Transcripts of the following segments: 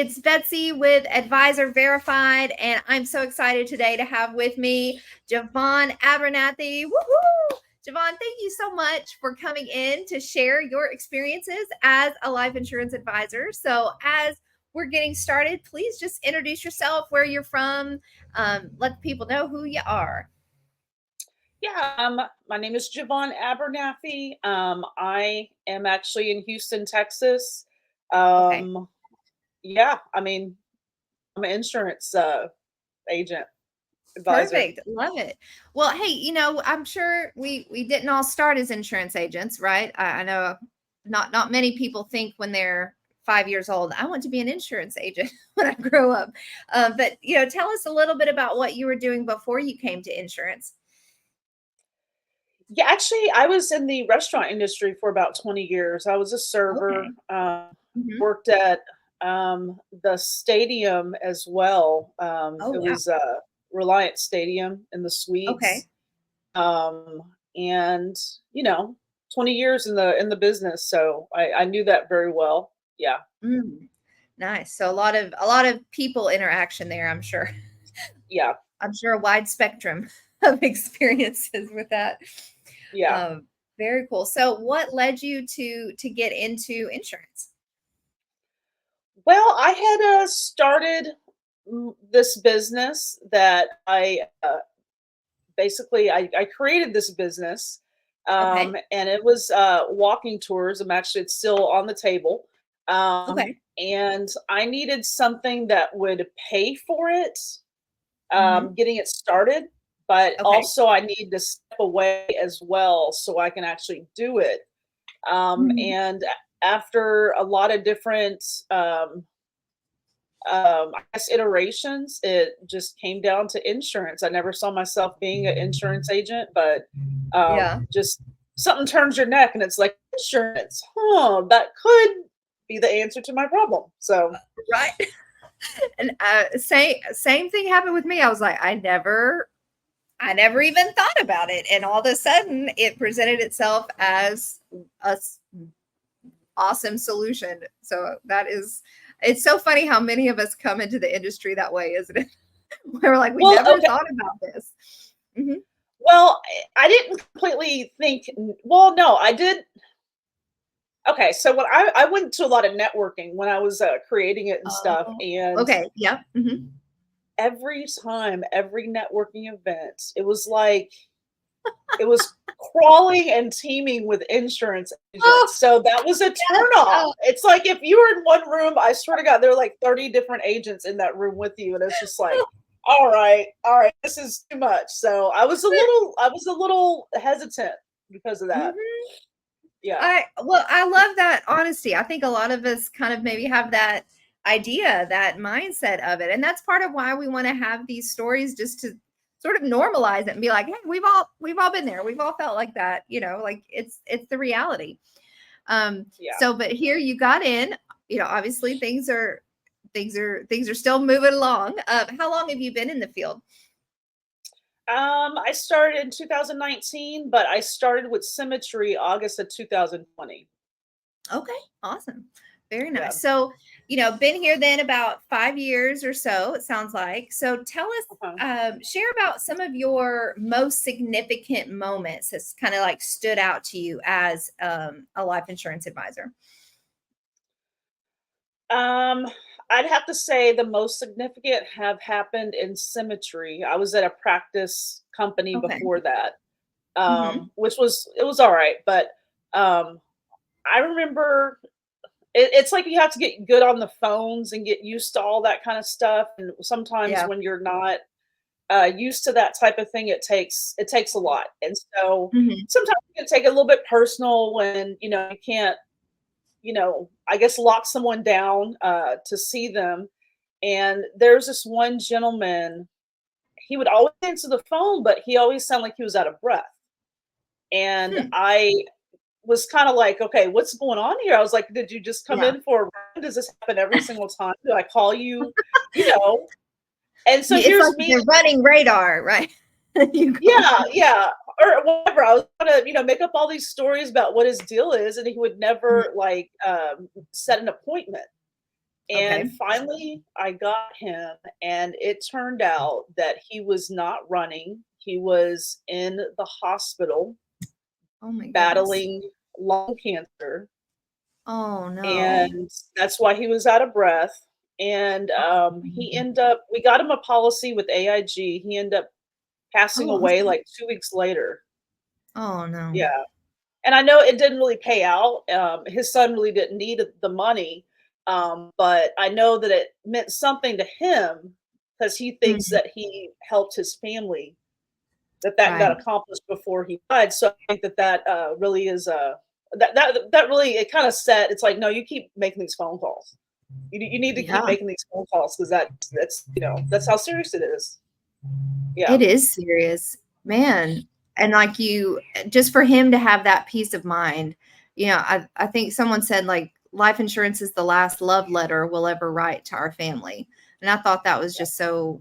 It's Betsy with Advisor Verified, and I'm so excited today to have with me Jovan Abernathy. Woohoo! Jovan, thank you so much for coming in to share your experiences as a life insurance advisor. So, as we're getting started, please just introduce yourself, where you're from, let people know who you are. Yeah, my name is Jovan Abernathy. I am actually in Houston, Texas. Okay. Um, yeah, I mean, I'm an insurance agent advisor. Perfect. Love it. Well, hey, I'm sure we didn't all start as insurance agents, right? I know not many people think when they're 5 years old, I want to be an insurance agent when I grow up. But tell us a little bit about what you were doing before you came to insurance. Yeah, actually, I was in the restaurant industry for about 20 years. I was a server, Okay. Hmm. worked at the stadium as well. Oh, It wow. was Reliant Stadium in the Okay. suites. Um, and 20 years in the business, so I knew that very well. Yeah, Mm, nice. So a lot of people interaction there, I'm sure. yeah, I'm sure a wide spectrum of experiences with that. yeah. Um, Very cool. So, what led you to get into insurance? Well, I had started this business that I created this business, Okay. and it was walking tours. It's still on the table, Okay. and I needed something that would pay for it, Hmm. getting it started, but Okay. also I need to step away as well so I can actually do it. Mhm. And after a lot of different, I guess, iterations, it just came down to insurance. I never saw myself being an insurance agent, but Yeah. just something turns your neck and it's like, insurance, huh, that could be the answer to my problem. So, Right. And same thing happened with me. I was like, I never even thought about it, and all of a sudden, it presented itself as a awesome solution. So it's so funny how many of us come into the industry that way, isn't it? We're like, we well, never okay. thought about this. Hmm. Well, I didn't completely think, well, no, I did. Okay, so when I went to a lot of networking when I was creating it and stuff, Oh, and okay. Yep. Hmm. every time, every networking event, it was crawling and teeming with insurance Oh, agents. So that was a yes. turnoff. Oh, It's like if you were in one room, I swear to God, there were like 30 different agents in that room with you. And it's just like, oh. all right, this is too much. So I was a little hesitant because of that. Mhm. Yeah. I love that honesty. I think a lot of us kind of maybe have that idea, that mindset of it. And that's part of why we want to have these stories, just to sort of normalize it and be like, hey, we've all been there. We've all felt like that, like it's the reality. Yeah. So but here you got in, obviously things are still moving along. How long have you been in the field? I started in 2019, but I started with Symmetry August of 2020. Okay, awesome. Very Yeah. nice. So, been here then about 5 years or so, it sounds like. So tell us, Uh-huh. share about some of your most significant moments that's kind of like stood out to you as a life insurance advisor. Um, I'd have to say the most significant have happened in Symmetry. I was at a practice company Okay. before that, Hmm. which it was all right, but um, I remember it's like you have to get good on the phones and get used to all that kind of stuff. And sometimes Yeah. when you're not used to that type of thing, it takes a lot. And so Hmm. sometimes it can take a little bit personal when you can't, I guess, lock someone down to see them. And there's this one gentleman, he would always answer the phone, but he always sounded like he was out of breath. And Hmm. I was kind of like, okay, what's going on here? I was like, did you just come Yeah. in for a run? Does this happen every single time? Do I call you? You know? And so It's like here's me. the running radar, right? You go. Yeah, yeah, or whatever. I was trying to, make up all these stories about what his deal is, and he would Mhm. never like set an appointment. And Okay. finally, I got him, and it turned out that he was not running. He was in the hospital Oh my goodness. battling lung cancer, Oh no. and that's why he was out of breath. And he Oh, ended up, we got him a policy with AIG. He ended up passing oh, away awesome. like 2 weeks later. Oh no. Yeah. And I know it didn't really pay out. His son really didn't need the money, but I know that it meant something to him because he thinks Mhm. that he helped his family, that got Right. accomplished before he died. So I think that really is that really, it kind of set. It's like, no, you keep making these phone calls. You need to keep Yeah. making these phone calls because that's that's how serious it is. Yeah, It is serious, man. And like you, just for him to have that peace of mind, I think someone said like life insurance is the last love letter we'll ever write to our family. And I thought that was just so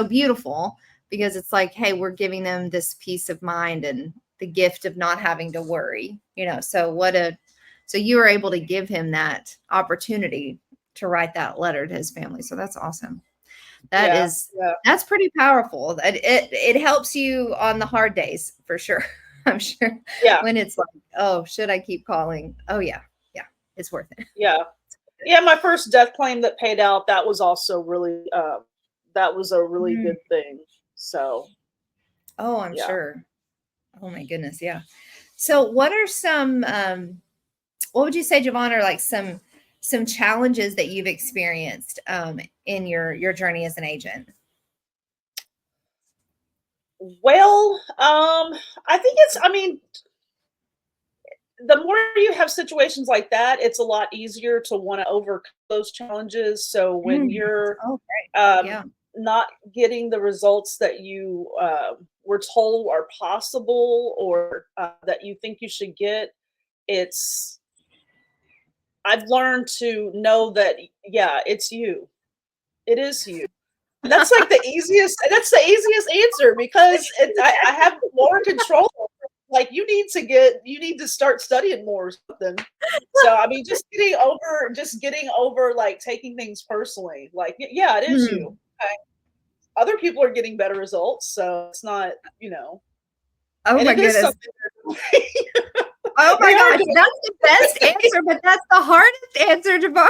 beautiful because it's like, hey, we're giving them this peace of mind and the gift of not having to worry, so you were able to give him that opportunity to write that letter to his family. So that's awesome. That yeah, is yeah, that's pretty powerful. That it helps you on the hard days for sure. I'm sure yeah, when it's like, oh, should I keep calling? Oh yeah, yeah, it's worth it. yeah. Yeah, my first death claim that paid out, that was also really, that was a really Mm. good thing. So, Oh, I'm yeah. sure. Oh my goodness, yeah. So, what are some? What would you say, Javon, are like some challenges that you've experienced in your journey as an agent? Well, I think I mean, the more you have situations like that, it's a lot easier to want to overcome those challenges. So when Mm. you're Oh, great. um, Yeah. not getting the results that you were told are possible, or that you think you should get, it's I've learned to know that, yeah, it's you. It is you. That's the easiest answer because I have more control. Like, you need to start studying more or something. So, I mean, just getting over, like, taking things personally. Like, yeah, it is you. Mm. Okay. Other people are getting better results, so it's not, Oh and my it is goodness. something Oh my they are gosh, doing that's the best answer, but that's the hardest answer, Javon.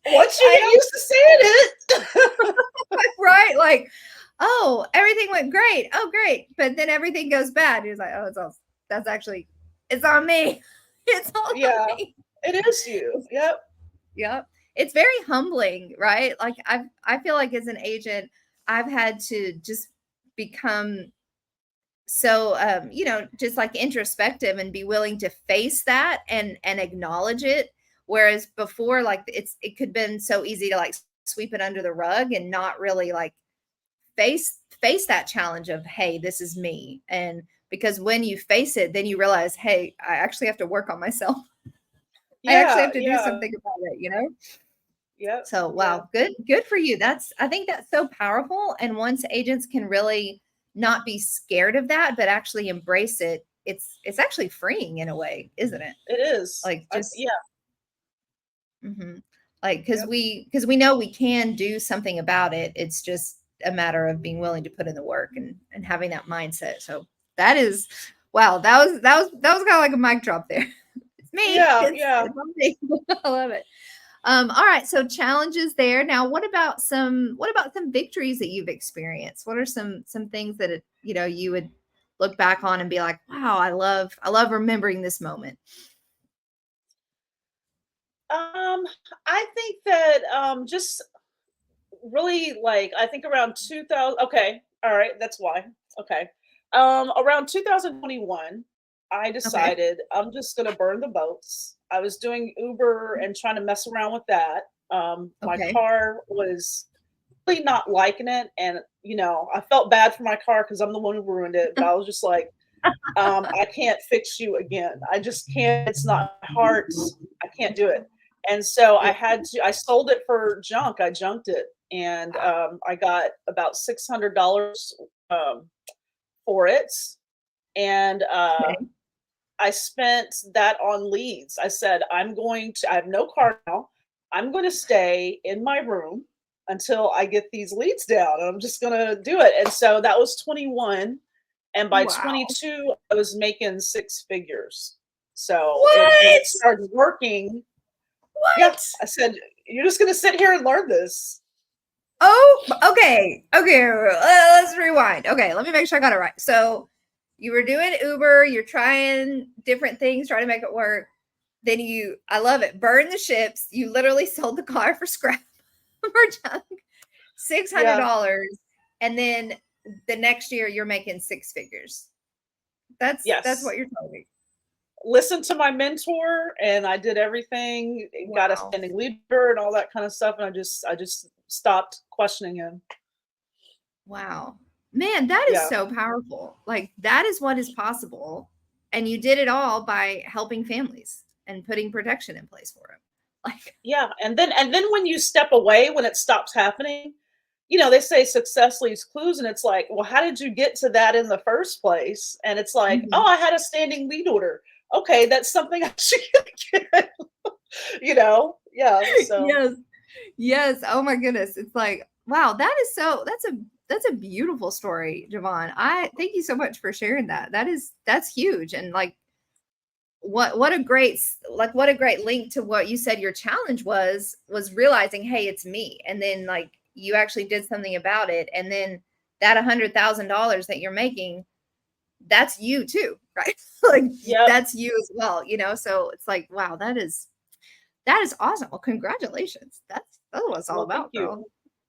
once you I get know, used to saying it. right? Like, oh, everything went great. Oh, great. But then everything goes bad. He's like, oh, that's actually, it's on me. It's all on Yeah, me. it is you. Yep. Yep. It's very humbling, right? Like I feel like as an agent, I've had to just become so just like introspective and be willing to face that and acknowledge it, whereas before like it could been so easy to like sweep it under the rug and not really like face that challenge of, hey, this is me. And because when you face it, then you realize, hey, I actually have to work on myself. I actually Yeah, have to do yeah. something about it. Yep. So Yeah. wow, good for you. I think that's so powerful. And once agents can really not be scared of that, but actually embrace it, it's actually freeing in a way, isn't it? It is. Like just Yeah. mhm. Like Yep. because we know we can do something about it. It's just a matter of being willing to put in the work and having that mindset. So that is wow, that was kind of like a mic drop there. It's me. Yeah, It's yeah. it's on me. I love it. All right, so challenges there. Now, what about some victories that you've experienced? What are some things that you would look back on and be like, wow, I love remembering this moment. Um, I think that just really, like, I think around 2000. Okay, all right, that's why. Okay. Around 2021, I Okay. decided I'm just gonna burn the boats. I was doing Uber and trying to mess around with that. My Okay. car was really not liking it, and I felt bad for my car because I'm the one who ruined it, but I was just like, I can't fix you again. I just can't. It's not my heart. I can't do it. And so Yeah. I sold it for junk. I junked it. And I got about $600 for it. And Okay. I spent that on leads. I said, I have no car now. I'm going to stay in my room until I get these leads down. And I'm just going to do it. And so that was 21. And by Wow. 22, I was making six figures. So when it What? started working, yeah, What? I said, you're just going to sit here and learn this. Oh, okay. Okay. Let's rewind. Okay. Let me make sure I got it right. So you were doing Uber, you're trying different things, trying to make it work. Then I love it, burn the ships. You literally sold the car for scrap for junk, Yeah. $600. And then the next year you're making six figures. That's Yes. what you're telling me. Listened to my mentor and I did everything, got a Wow. standing leader and all that kind of stuff. And I just stopped questioning him. Wow. Man, that is Yeah. so powerful. Like that is what is possible. And you did it all by helping families and putting protection in place for them. Like, Yeah. And then when you step away, when it stops happening, they say success leaves clues, and it's like, well, how did you get to that in the first place? And it's like, oh, mhm. I had a standing lead order. Okay, that's something I should get. Yeah. So Yes. Yes. Oh my goodness. It's like, wow, that's a beautiful story, Javon. I thank you so much for sharing that. That's huge. And like what a great what a great link to what you said your challenge was realizing, hey, it's me. And then like you actually did something about it. And then that $100,000 that you're making, that's you too, right? Like yep. that's you as well, so it's like, wow, that is awesome. Well, congratulations. That's what it's all Well, thank about, you. girl.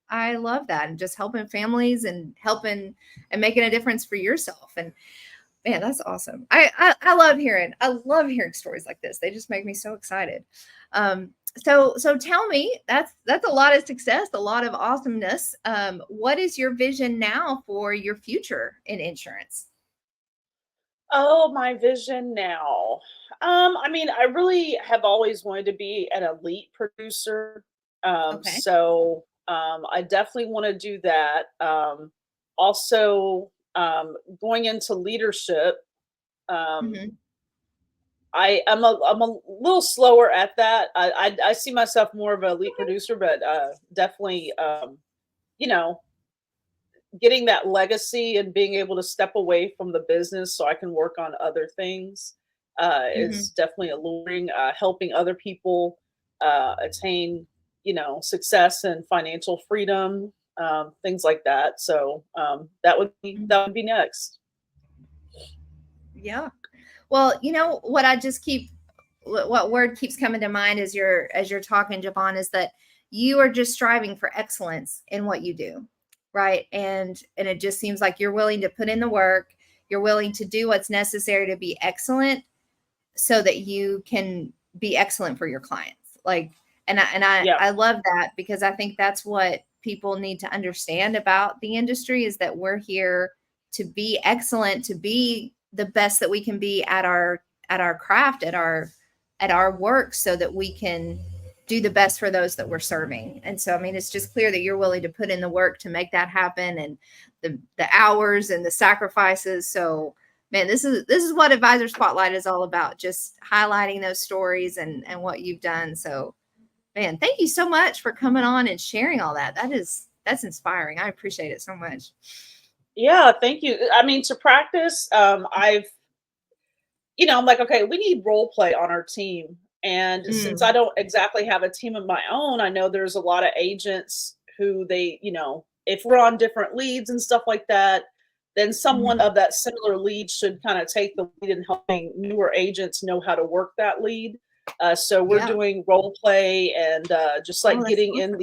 I love that. And just helping families and helping and making a difference for yourself. And man, that's awesome. I love hearing stories like this. They just make me so excited. So tell me, that's a lot of success, a lot of awesomeness. What is your vision now for your future in insurance? Oh, my vision now. I mean, I really have always wanted to be an elite producer. Okay. I definitely want to do that. Also, going into leadership. Um, Hmm. I'm a little slower at that. I see myself more of an elite producer, but definitely, you know, getting that legacy and being able to step away from the business so I can work on other things Hmm. is definitely alluring. Helping other people attain, success and financial freedom, things like that. So that would be next. Yeah. Well, what I just keep what word keeps coming to mind as you're talking, Javon, is that you are just striving for excellence in what you do, right? And it just seems like you're willing to put in the work, you're willing to do what's necessary to be excellent, so that you can be excellent for your clients. Like, and Yeah. I love that, because I think that's what people need to understand about the industry, is that we're here to be excellent, to be the best that we can be at our craft, at our work, so that we can do the best for those that we're serving. And so, I mean, it's just clear that you're willing to put in the work to make that happen, and the hours and the sacrifices. So, man, this is what Advisor Spotlight is all about, just highlighting those stories and what you've done. So, man, thank you so much for coming on and sharing all that. That's inspiring. I appreciate it so much. Yeah, thank you. I mean, to practice, I'm like, okay, we need role play on our team. And since I Mm, don't exactly have a team of my own, I know there's a lot of agents who if we're on different leads and stuff like that, then someone mhm. of that similar lead should kind of take the lead in helping newer agents know how to work that lead. So we're Yeah. doing role play and just Oh, like that's getting in awesome.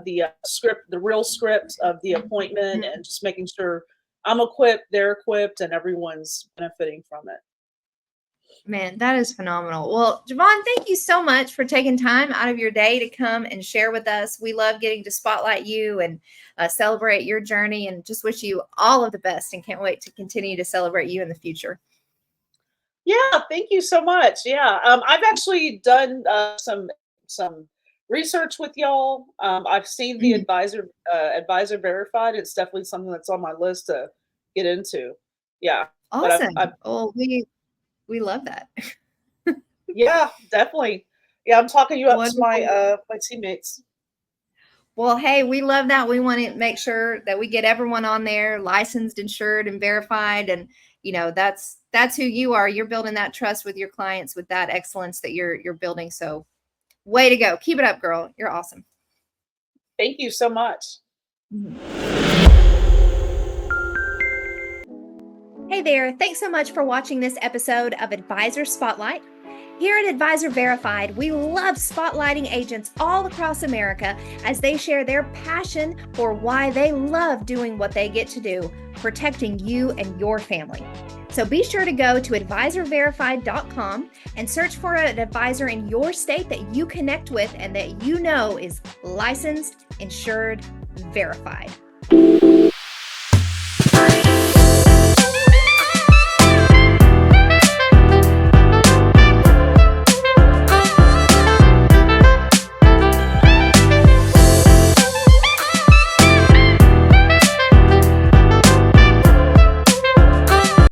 the script, the real script of the appointment, Mhm. and just making sure I'm equipped, they're equipped, and everyone's benefiting from it. Man, that is phenomenal. Well, Javon, thank you so much for taking time out of your day to come and share with us. We love getting to spotlight you and celebrate your journey, and just wish you all of the best, and can't wait to continue to celebrate you in the future. Yeah, thank you so much. Yeah, I've actually done some research with y'all. I've seen the Mhm. advisor verified. It's definitely something that's on my list to get into. Yeah, but I've Awesome. Well, we love that. yeah, definitely. Yeah, I'm talking you up to my Wonderful. my teammates. Well, hey, we love that. We want to make sure that we get everyone on there licensed, insured, and verified. And that's who you are. You're building that trust with your clients with that excellence that you're building. So way to go. Keep it up, girl. You're awesome. Thank you so much. Hey there. Thanks so much for watching this episode of Advisor Spotlight. Here at Advisor Verified, we love spotlighting agents all across America as they share their passion for why they love doing what they get to do, protecting you and your family. So be sure to go to advisorverified.com and search for an advisor in your state that you connect with and that you know is licensed, insured, verified.